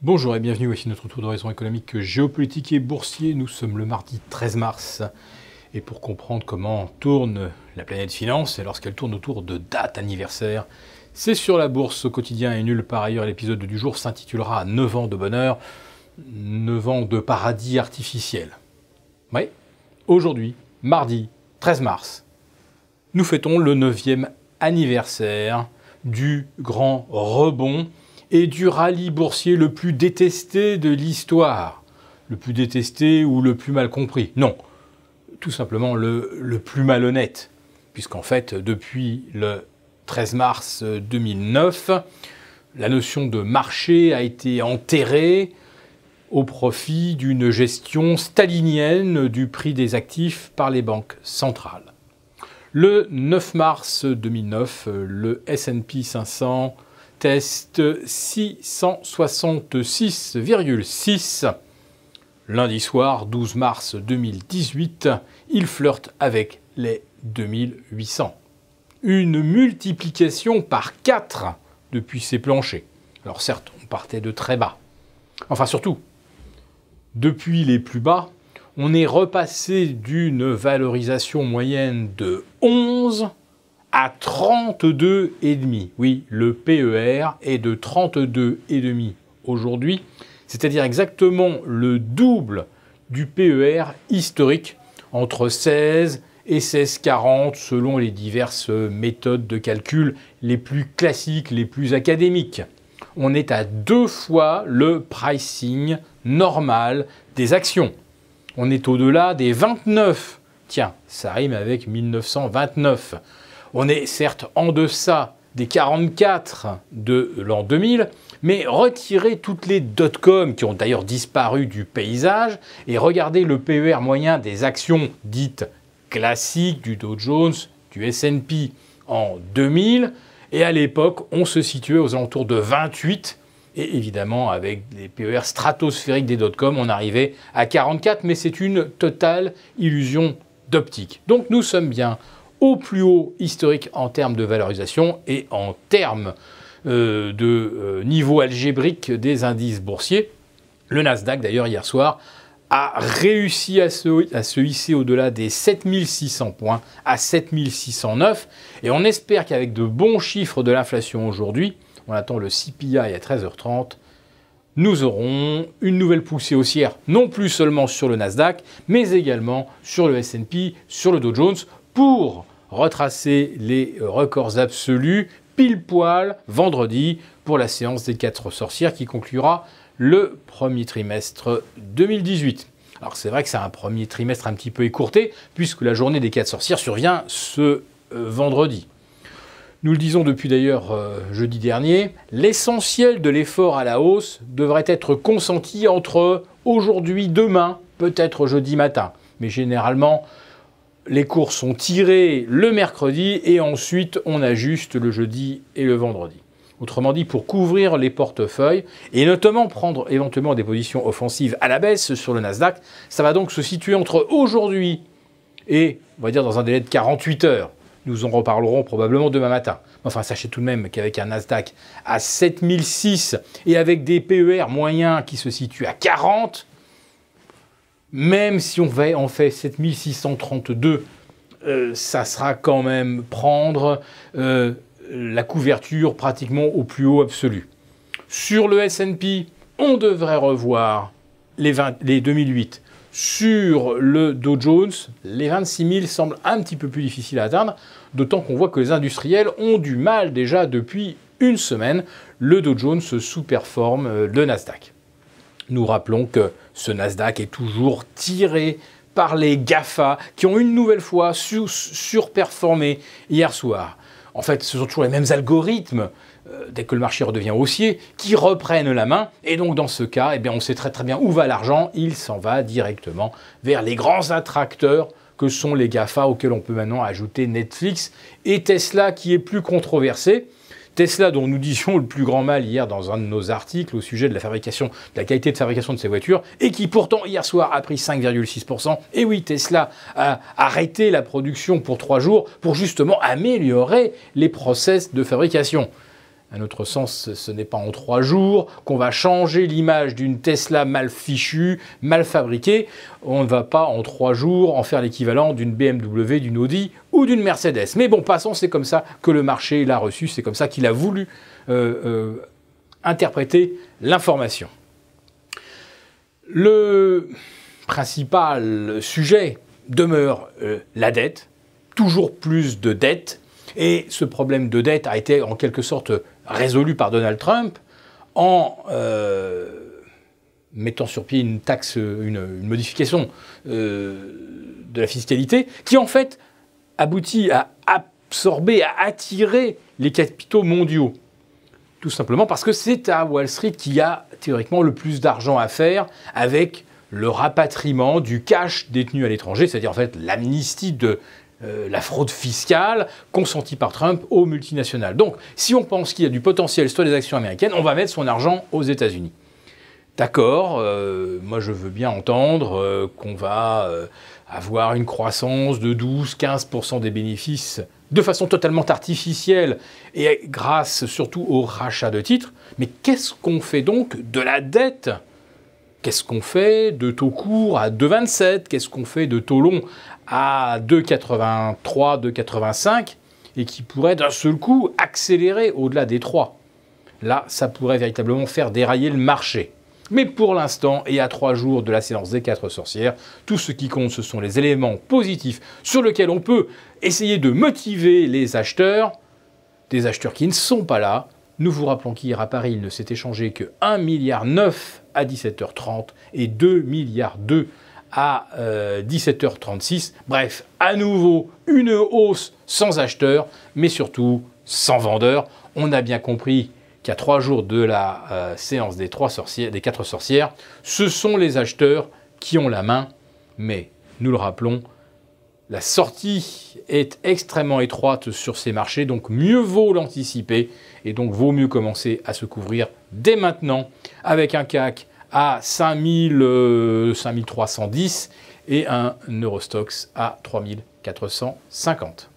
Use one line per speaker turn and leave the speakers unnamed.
Bonjour et bienvenue, voici notre tour d'horizon économique, géopolitique et boursier. Nous sommes le mardi 13 mars. Et pour comprendre comment tourne la planète finance, et lorsqu'elle tourne autour de dates anniversaires, c'est sur la bourse au quotidien et nulle part ailleurs. L'épisode du jour s'intitulera 9 ans de bonheur, 9 ans de paradis artificiel. Oui, aujourd'hui, mardi 13 mars, nous fêtons le 9e anniversaire du grand rebond et du rallye boursier le plus détesté de l'histoire. Le plus détesté ou le plus mal compris? Non, tout simplement le plus malhonnête. Puisqu'en fait, depuis le 13 mars 2009, la notion de marché a été enterrée au profit d'une gestion stalinienne du prix des actifs par les banques centrales. Le 9 mars 2009, le S&P 500 teste 666,6. Lundi soir, 12 mars 2018, il flirte avec les 2800. Une multiplication par 4 depuis ses planchers. Alors certes, on partait de très bas. Enfin surtout, depuis les plus bas, on est repassé d'une valorisation moyenne de 11 à 32,5. Oui, le PER est de 32,5 aujourd'hui, c'est-à-dire exactement le double du PER historique entre 16 et 16,40 selon les diverses méthodes de calcul les plus classiques, les plus académiques. On est à 2 fois le pricing normal des actions. On est au-delà des 29. Tiens, ça rime avec 1929. On est certes en deçà des 44 de l'an 2000, mais retirez toutes les dot-com qui ont d'ailleurs disparu du paysage et regardez le PER moyen des actions dites classiques du Dow Jones, du S&P en 2000. Et à l'époque, on se situait aux alentours de 28. Et évidemment, avec les PER stratosphériques des dot-com, on arrivait à 44, mais c'est une totale illusion d'optique. Donc nous sommes bien au plus haut historique en termes de valorisation et en termes de niveau algébrique des indices boursiers. Le Nasdaq, d'ailleurs, hier soir, a réussi à se hisser au-delà des 7600 points à 7609. Et on espère qu'avec de bons chiffres de l'inflation aujourd'hui, on attend le CPI à 13h30, nous aurons une nouvelle poussée haussière, non plus seulement sur le Nasdaq, mais également sur le S&P, sur le Dow Jones, pour retracer les records absolus pile poil vendredi pour la séance des 4 sorcières qui conclura le premier trimestre 2018. Alors c'est vrai que c'est un premier trimestre un petit peu écourté puisque la journée des 4 sorcières survient ce vendredi. Nous le disons depuis d'ailleurs jeudi dernier, l'essentiel de l'effort à la hausse devrait être consenti entre aujourd'hui, demain, peut-être jeudi matin. Mais généralement, les cours sont tirés le mercredi et ensuite on ajuste le jeudi et le vendredi. Autrement dit, pour couvrir les portefeuilles et notamment prendre éventuellement des positions offensives à la baisse sur le Nasdaq, ça va donc se situer entre aujourd'hui et, on va dire, dans un délai de 48 heures. Nous en reparlerons probablement demain matin. Enfin, sachez tout de même qu'avec un Nasdaq à 7006 et avec des PER moyens qui se situent à 40, même si on en fait 7632, ça sera quand même prendre la couverture pratiquement au plus haut absolu. Sur le S&P, on devrait revoir les 2008. Sur le Dow Jones, les 26 000 semblent un petit peu plus difficiles à atteindre, d'autant qu'on voit que les industriels ont du mal déjà depuis une semaine. Le Dow Jones sous-performe le Nasdaq. Nous rappelons que ce Nasdaq est toujours tiré par les GAFA qui ont une nouvelle fois surperformé hier soir. En fait, ce sont toujours les mêmes algorithmes, dès que le marché redevient haussier, qui reprennent la main. Et donc, dans ce cas, eh bien, on sait très très bien où va l'argent. Il s'en va directement vers les grands attracteurs que sont les GAFA, auxquels on peut maintenant ajouter Netflix et Tesla, qui est plus controversé. Tesla, dont nous disions le plus grand mal hier dans un de nos articles au sujet de la fabrication, de la qualité de fabrication de ces voitures, et qui pourtant hier soir a pris 5,6%. Et oui, Tesla a arrêté la production pour 3 jours pour justement améliorer les process de fabrication. À notre sens, ce n'est pas en 3 jours qu'on va changer l'image d'une Tesla mal fichue, mal fabriquée. On ne va pas en 3 jours en faire l'équivalent d'une BMW, d'une Audi ou d'une Mercedes. Mais bon, passons, c'est comme ça que le marché l'a reçu, c'est comme ça qu'il a voulu interpréter l'information. Le principal sujet demeure la dette, toujours plus de dette. Et ce problème de dette a été en quelque sorte résolu par Donald Trump en mettant sur pied une taxe, une modification de la fiscalité qui en fait aboutit à absorber, à attirer les capitaux mondiaux. Tout simplement parce que c'est à Wall Street qu'il y a théoriquement le plus d'argent à faire avec le rapatriement du cash détenu à l'étranger, c'est-à-dire en fait l'amnistie de la fraude fiscale consentie par Trump aux multinationales. Donc, si on pense qu'il y a du potentiel sur les actions américaines, on va mettre son argent aux États-Unis. D'accord, moi je veux bien entendre qu'on va avoir une croissance de 12-15% des bénéfices de façon totalement artificielle et grâce surtout au rachat de titres. Mais qu'est-ce qu'on fait donc de la dette ? Qu'est-ce qu'on fait de taux courts à 2,27 ? Qu'est-ce qu'on fait de taux longs à 2,83, 2,85 et qui pourrait d'un seul coup accélérer au-delà des 3 ? Là, ça pourrait véritablement faire dérailler le marché. Mais pour l'instant, et à 3 jours de la séance des 4 sorcières, tout ce qui compte, ce sont les éléments positifs sur lesquels on peut essayer de motiver les acheteurs, des acheteurs qui ne sont pas là. Nous vous rappelons qu'hier à Paris, il ne s'est échangé que 1,9 milliard à 17h30 et 2,2 milliards à 17h36. Bref, à nouveau, une hausse sans acheteurs, mais surtout sans vendeurs. On a bien compris qu'à 3 jours de la séance des 4 sorcières, ce sont les acheteurs qui ont la main. Mais, nous le rappelons, la sortie est extrêmement étroite sur ces marchés, donc mieux vaut l'anticiper et donc vaut mieux commencer à se couvrir dès maintenant avec un CAC à 5310 et un Eurostoxx à 3450.